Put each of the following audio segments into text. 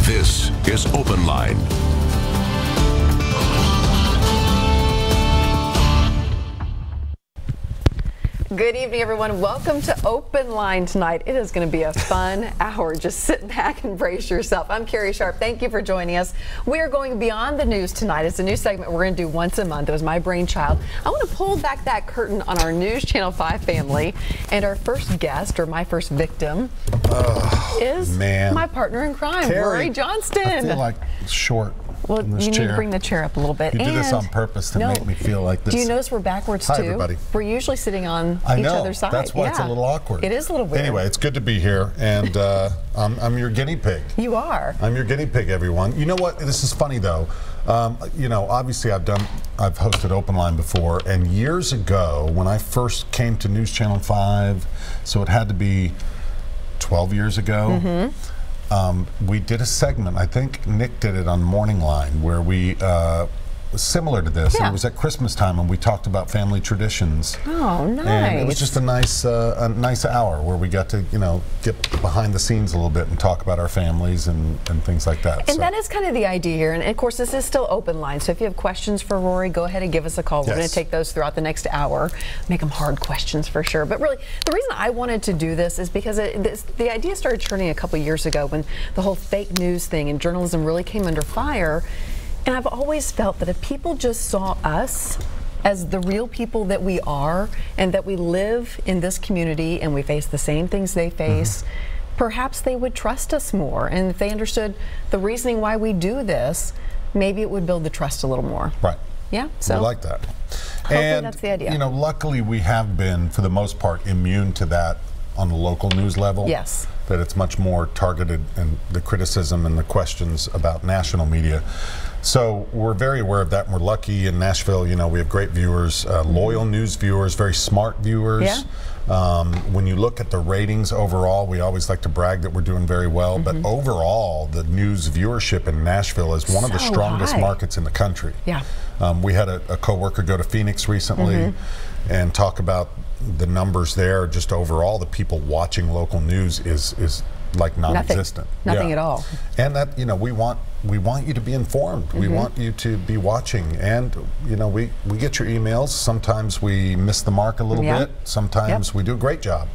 This is OpenLine. Good evening, everyone. Welcome to OpenLine tonight. It is going to be a fun hour. Just sit back and brace yourself. I'm Carrie Sharp. Thank you for joining us. We are going beyond the news tonight. It's a new segment we're going to do once a month. It was my brainchild. I want to pull back that curtain on our News Channel 5 family. And our first guest, or my first victim, is my partner in crime, Carrie, Rhori Johnston. I feel like short. Well, you need to bring the chair up a little bit. You do this on purpose to make me feel like this. Do you notice we're backwards too? Hi, everybody. We're usually sitting on each other's side. That's why it's a little awkward. It is a little weird. Anyway, it's good to be here, and I'm your guinea pig. You are. I'm your guinea pig, everyone. You know what? This is funny though. You know, obviously I've hosted OpenLine before, and years ago when I first came to News Channel 5, so it had to be 12 years ago. We did a segment, I think Nick did it on Morning Line, where we, similar to this, and it was at Christmas time, and we talked about family traditions. Oh, nice. And it was just a nice hour where we got to, you know, get behind the scenes a little bit and talk about our families and things like that. And that is kind of the idea here, and of course this is still OpenLine, so if you have questions for Rory, go ahead and give us a call. We're going to take those throughout the next hour, make them hard questions for sure. But really, the reason I wanted to do this is because the idea started turning a couple years ago when the whole fake news thing and journalism really came under fire. And I've always felt that if people just saw us as the real people that we are, and that we live in this community and we face the same things they face, perhaps they would trust us more. And if they understood the reasoning why we do this, maybe it would build the trust a little more. Right. Yeah. So we like that. Hopefully that's the idea. You know, luckily we have been, for the most part, immune to that on the local news level. Yes. That it's much more targeted in the criticism and the questions about national media. So we're very aware of that, and we're lucky in Nashville. You know, we have great viewers, loyal news viewers, very smart viewers. When you look at the ratings overall, we always like to brag that we're doing very well, but overall the news viewership in Nashville is one of the strongest markets in the country. Yeah. We had a coworker go to Phoenix recently and talk about the numbers there. Just overall, the people watching local news is like non-existent. Nothing at all. And that, you know, we want you to be informed. We want you to be watching, and you know, we get your emails. Sometimes we miss the mark a little bit. Sometimes we do a great job.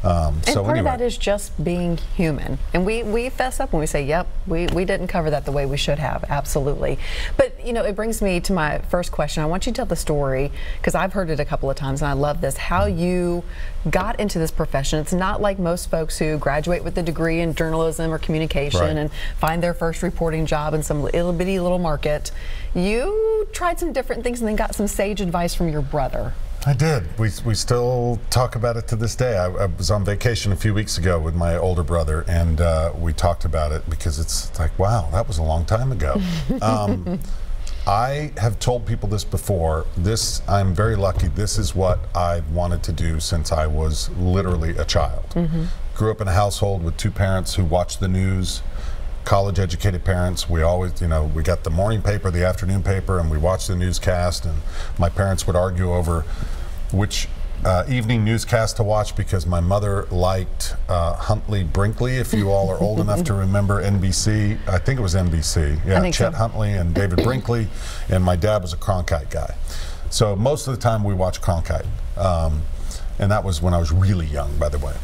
And so part of that is just being human. And we fess up when we say, yep, we didn't cover that the way we should have. Absolutely. But, you know, it brings me to my first question. I want you to tell the story, because I've heard it a couple of times and I love this, how you got into this profession. It's not like most folks who graduate with a degree in journalism or communication and find their first reporting job in some itty bitty little market. You tried some different things and then got some sage advice from your brother. I did. We still talk about it to this day. I was on vacation a few weeks ago with my older brother, and we talked about it because it's like, wow, that was a long time ago. I have told people this before. I'm very lucky. This is what I've wanted to do since I was literally a child. Grew up in a household with two parents who watched the news. College-educated parents. We always, you know, we got the morning paper, the afternoon paper, and we watched the newscast, and my parents would argue over which evening newscast to watch, because my mother liked Huntley Brinkley, if you all are old enough to remember NBC. I think it was NBC. Yeah, Chet Huntley and David Brinkley, and my dad was a Cronkite guy. So most of the time we watched Cronkite, and that was when I was really young, by the way.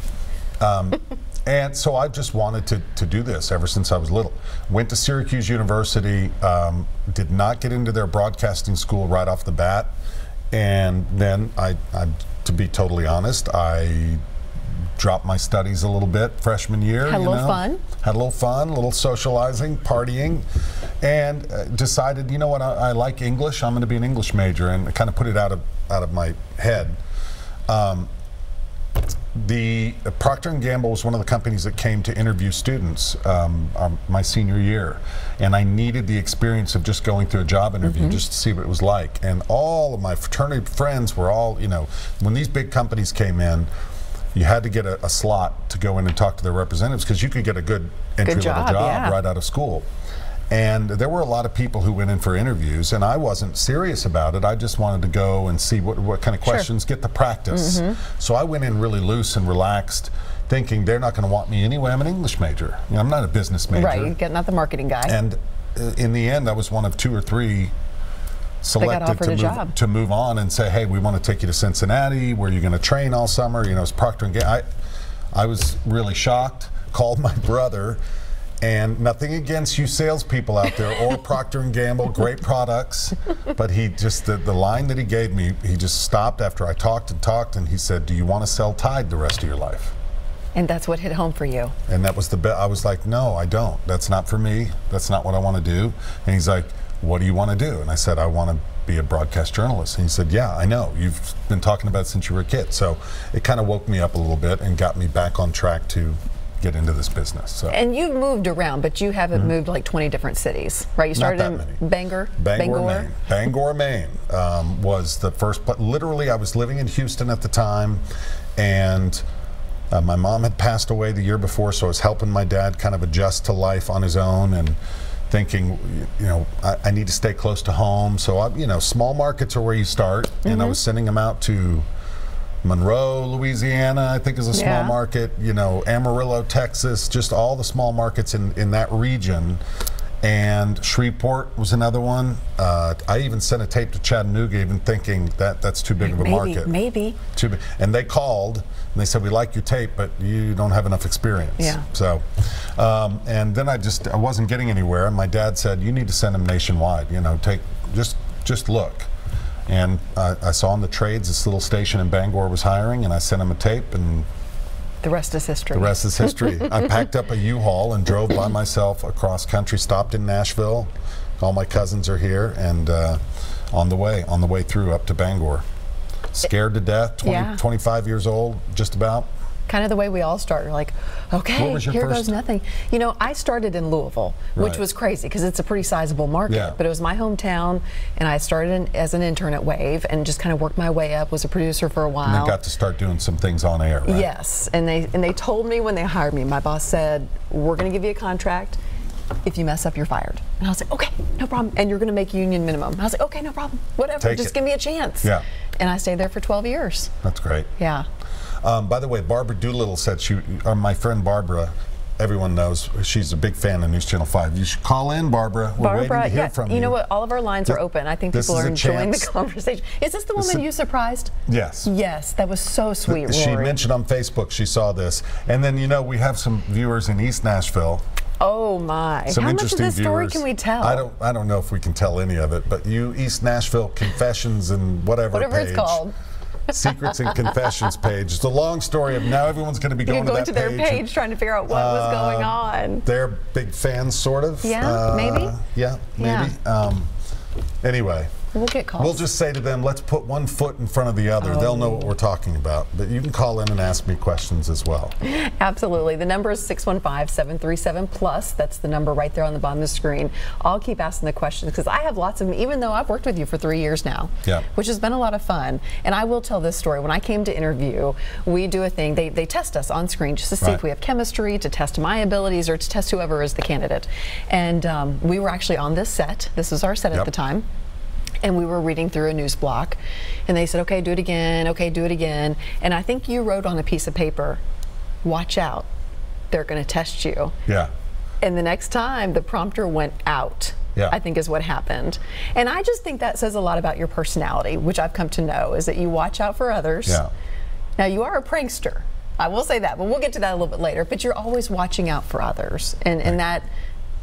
And so I just wanted to do this ever since I was little. Went to Syracuse University, did not get into their broadcasting school right off the bat. And then to be totally honest, I dropped my studies a little bit freshman year. Had a little fun. Had a little fun, a little socializing, partying, and decided, you know what, I like English. I'm going to be an English major, and kind of put it out of my head. The Procter & Gamble was one of the companies that came to interview students my senior year, and I needed the experience of just going through a job interview just to see what it was like. And all of my fraternity friends were all, you know, when these big companies came in, you had to get a slot to go in and talk to their representatives, because you could get a good entry-level job right out of school. And there were a lot of people who went in for interviews, and I wasn't serious about it. I just wanted to go and see what kind of questions, get the practice. So I went in really loose and relaxed, thinking they're not going to want me anyway. I'm an English major. You know, I'm not a business major. Right, not the marketing guy. And in the end, I was one of 2 or 3 selected to move on and say, hey, we want to take you to Cincinnati, where you're going to train all summer. You know, it's Procter & Gamble. I was really shocked, called my brother, and nothing against you salespeople out there or Procter & Gamble, great products, but he just, the line that he gave me, he just stopped after I talked and talked, and he said, do you want to sell Tide the rest of your life? And that's what hit home for you. And that was I was like, no, I don't. That's not for me. That's not what I want to do. And he's like, what do you want to do? And I said, I want to be a broadcast journalist. And he said, yeah, I know. You've been talking about it since you were a kid. So it kind of woke me up a little bit and got me back on track to get into this business. So. And you've moved around, but you haven't moved like 20 different cities, right? You started in Bangor, Maine. Bangor, Maine was the first place. Literally, I was living in Houston at the time, and my mom had passed away the year before, so I was helping my dad kind of adjust to life on his own, and thinking, you know, I need to stay close to home. So, you know, small markets are where you start, and I was sending them out to Monroe, Louisiana, I think is a small market, you know, Amarillo, Texas, just all the small markets in that region. And Shreveport was another one. I even sent a tape to Chattanooga, even thinking that's too big of a market. Maybe. Too big. And they called and they said, we like your tape, but you don't have enough experience. Yeah. So, and then I wasn't getting anywhere. And my dad said, you need to send them nationwide. You know, just look. And I saw in the trades this little station in Bangor was hiring, and I sent him a tape, and the rest is history. The rest is history. I packed up a U-Haul and drove by myself across country, stopped in Nashville. All my cousins are here, and on the way through up to Bangor. Scared to death, 25 years old, just about. Kind of the way we all start. You're like, okay, here goes nothing. You know, I started in Louisville, which was crazy because it's a pretty sizable market, but it was my hometown, and I started as an intern at Wave and just kind of worked my way up, was a producer for a while. And then got to start doing some things on air, right? Yes, and they told me when they hired me, my boss said, we're going to give you a contract. If you mess up, you're fired. And I was like, okay, no problem. And you're going to make union minimum. I was like, okay, no problem. Whatever, just give me a chance. Yeah. And I stayed there for 12 years. That's great. Yeah. By the way, Barbara Doolittle said my friend Barbara, everyone knows, she's a big fan of News Channel 5. You should call in, Barbara. We're waiting to hear from you. You know what? All of our lines are open. I think people are enjoying the conversation. Is this the woman you surprised? Yes. Yes, that was so sweet, Rory. She mentioned on Facebook she saw this. And then, you know, we have some viewers in East Nashville. Oh my! Some How much of this story viewers. can we tell? I don't know if we can tell any of it, but you East Nashville Confessions and whatever page, it's called. Secrets and Confessions page. It's a long story of now everyone's going to be going to their page trying to figure out what was going on. They're big fans, sort of. Yeah, maybe. Yeah, maybe. Yeah. Anyway. We'll get calls. We'll just say to them, let's put one foot in front of the other. They'll know what we're talking about. But you can call in and ask me questions as well. Absolutely. The number is 615-737-PLUS. That's the number right there on the bottom of the screen. I'll keep asking the questions because I have lots of them, even though I've worked with you for 3 years now, which has been a lot of fun. And I will tell this story. When I came to interview, we do a thing. They test us on screen just to see if we have chemistry, to test my abilities, or to test whoever is the candidate. And we were actually on this set. This was our set at the time. And we were reading through a news block, and they said, okay, do it again, okay, do it again. And I think you wrote on a piece of paper, watch out, they're going to test you. Yeah. And the next time, the prompter went out, I think is what happened. And I just think that says a lot about your personality, which I've come to know, is that you watch out for others. Yeah. Now, you are a prankster. I will say that, but we'll get to that a little bit later. But you're always watching out for others, and that...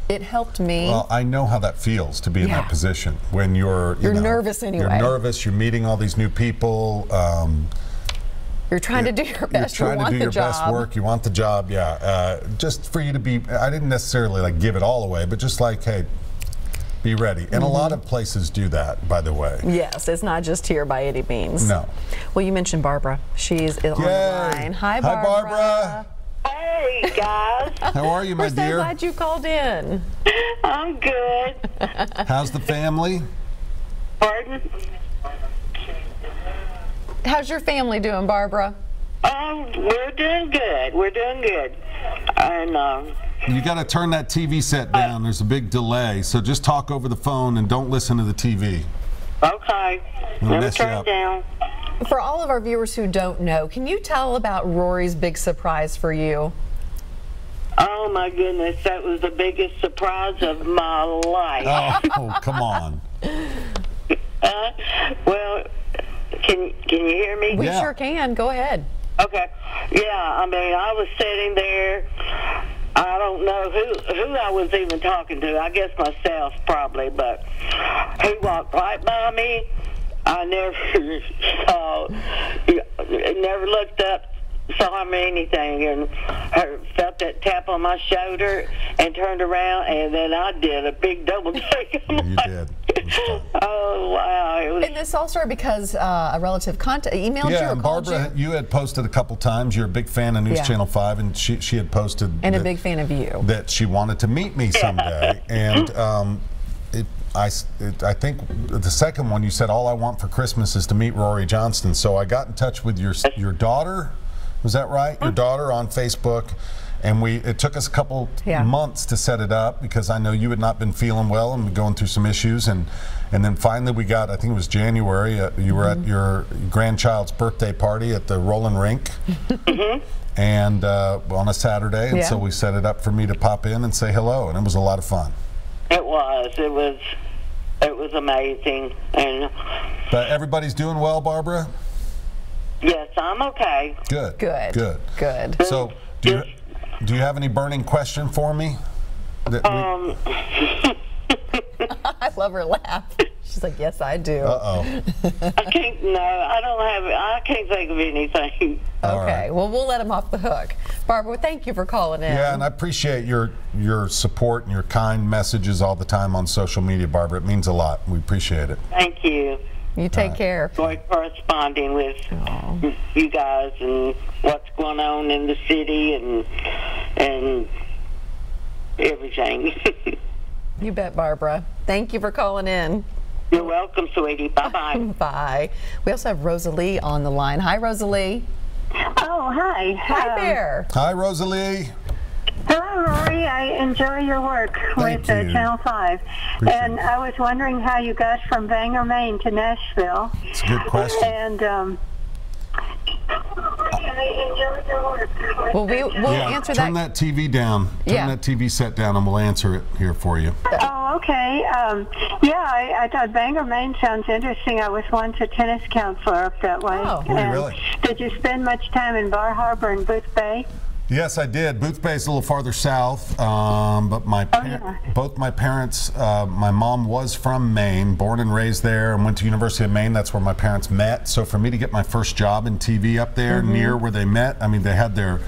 It helped me. Well, I know how that feels to be in that position when you're nervous anyway. You're nervous. You're meeting all these new people. You're trying to do your best. You're trying to do your best work. You want the job. Yeah. Just for you to be. I didn't necessarily like give it all away, but just like, hey, be ready. And a lot of places do that, by the way. Yes, it's not just here by any means. No. Well, you mentioned Barbara. She's on the line. Hi, Barbara. Hi, Barbara. Hey, guys. How are you, my dear? We're so glad you called in. I'm good. How's the family? Pardon? How's your family doing, Barbara? We're doing good. We're doing good. And you got to turn that TV set down. There's a big delay, so just talk over the phone and don't listen to the TV. Okay. Let me turn it down. For all of our viewers who don't know, can you tell about Rory's big surprise for you? Oh, my goodness. That was the biggest surprise of my life. Oh, come on. Well, can you hear me? We sure can. Go ahead. Okay. Yeah, I mean, I was sitting there. I don't know who I was even talking to. I guess myself, probably. But he walked right by me. I never saw, never looked up, saw him or anything, and felt that tap on my shoulder and turned around, and then I did a big double take. You did. Oh, wow. It was, and this all started because a relative emailed you or and called Barbara, you? you had posted a couple times. You're a big fan of News Channel 5, and she had posted and a big fan of you. That she wanted to meet me someday. And I think the second one, you said, all I want for Christmas is to meet Rhori Johnston. So I got in touch with your daughter. Was that right? Your daughter on Facebook. And it took us a couple months to set it up because I know you had not been feeling well and going through some issues. And then finally we got, I think it was January, you were at your grandchild's birthday party at the Rolling Rink. And on a Saturday. And so we set it up for me to pop in and say hello. And it was a lot of fun. It was amazing. But everybody's doing well, Barbara? Yes, I'm okay. Good. Good. Good. Good. So, do you have any burning question for me? I love her laugh. She's like, yes, I do. Uh-oh. I can't think of anything. Okay, well, we'll let him off the hook. Barbara, thank you for calling in. Yeah, and I appreciate your support and your kind messages all the time on social media, Barbara. It means a lot. We appreciate it. Thank you. You take care. Enjoy corresponding with you guys and what's going on in the city and everything. You bet, Barbara. Thank you for calling in. You're welcome, sweetie. Bye-bye. Bye. We also have Rosalie on the line. Hi, Rosalie. Oh, hi. Hi there. Hi, Rosalie. Hello, Rory. I enjoy your work with Channel 5. And I was wondering how you got from Bangor, Maine to Nashville. It's a good question. And I enjoy your work. Well, we'll answer that. Turn that TV down. Turn that TV set down, and we'll answer it here for you. Oh, okay. I thought Bangor, Maine sounds interesting. I was once a tennis counselor up that way. Oh, really? Did you spend much time in Bar Harbor and Booth Bay? Yes, I did. Booth Bay is a little farther south, but both my parents, my mom was from Maine, born and raised there, and went to University of Maine. That's where my parents met. So for me to get my first job in TV up there near where they met, I mean, they had their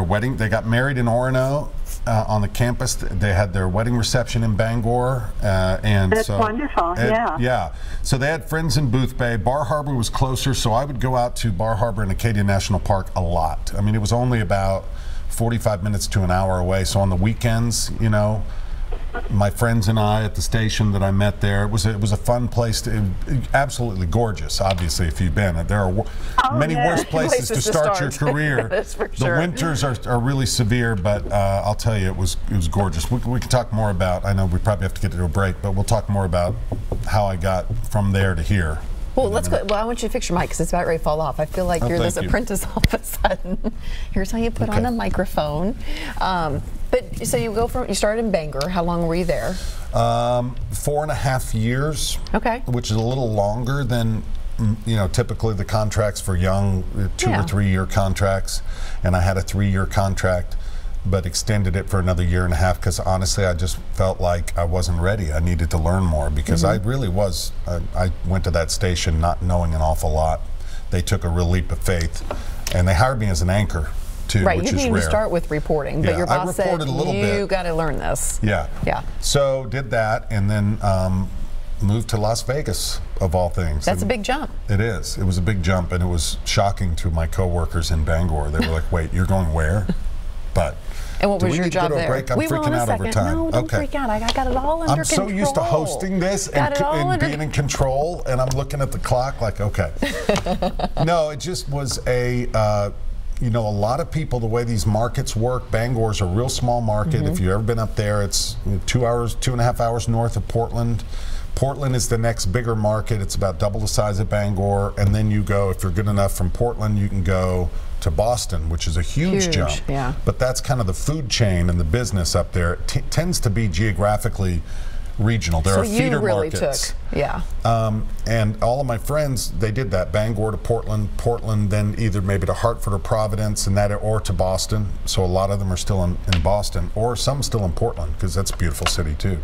wedding. They got married in Orono on the campus. They had their wedding reception in Bangor, and that's wonderful. Yeah. So they had friends in Booth Bay. Bar Harbor was closer, so I would go out to Bar Harbor and Acadia National Park a lot. I mean, it was only about 45 minutes to an hour away. So on the weekends, you know, my friends and I at the station that I met there, it was a fun place. Absolutely gorgeous, obviously, if you've been. There are many worse places to start your career. That's for the sure. winters are really severe, but I'll tell you, it was gorgeous. We can talk more about, I know we probably have to get to a break, but we'll talk more about how I got from there to here. Well, let's go. Well, I want you to fix your mic because it's about ready to fall off. I feel like you're this apprentice all of a sudden. Here's how you put on a microphone. But so you started in Bangor. How long were you there? 4.5 years. Okay. Which is a little longer than, you know, typically the contracts for young 2 or 3 year contracts, and I had a 3-year contract, but extended it for another 1.5 years because honestly I just felt like I wasn't ready. I needed to learn more because I really was. I went to that station not knowing an awful lot. They took a real leap of faith, and they hired me as an anchor too, right, which you is didn't rare. even start with reporting, but your boss said you got to learn this. Yeah. Yeah. So did that, and then moved to Las Vegas, of all things. That's a big jump. It is. It was a big jump, and it was shocking to my coworkers in Bangor. They were like, "Wait, you're going where?" But and what was your job there? I'm freaking out over time. No, don't freak out. I got it all under control. I'm so used to hosting this and being in control, and I'm looking at the clock like, okay. No, it just was you know, a lot of people, the way these markets work, Bangor's a real small market. If you've ever been up there, it's 2.5 hours north of Portland. Portland is the next bigger market. It's about double the size of Bangor. And then you go, if you're good enough from Portland, you can go to Boston, which is a huge jump. Yeah. But that's kind of the food chain and the business up there. It tends to be geographically regional. There are feeder markets. And all of my friends, they did that. Bangor to Portland, Portland then either maybe to Hartford or Providence, and that, or to Boston. So a lot of them are still in Boston, or some still in Portland, because that's a beautiful city too.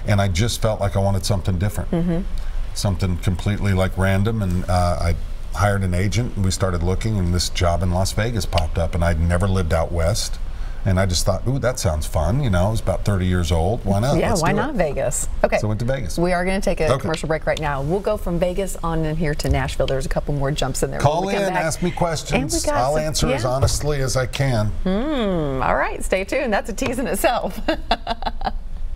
And I just felt like I wanted something different, something completely like random. And I hired an agent, and we started looking, and this job in Las Vegas popped up, and I'd never lived out west. And I just thought, ooh, that sounds fun. You know, I was about 30 years old. Why not? Yeah, Let's why do not it. Vegas? Okay. So I went to Vegas. We are going to take a commercial break right now. We'll go from Vegas on in here to Nashville. There's a couple more jumps in there. Call in, ask me questions. I'll answer as honestly as I can. All right, stay tuned. That's a tease in itself.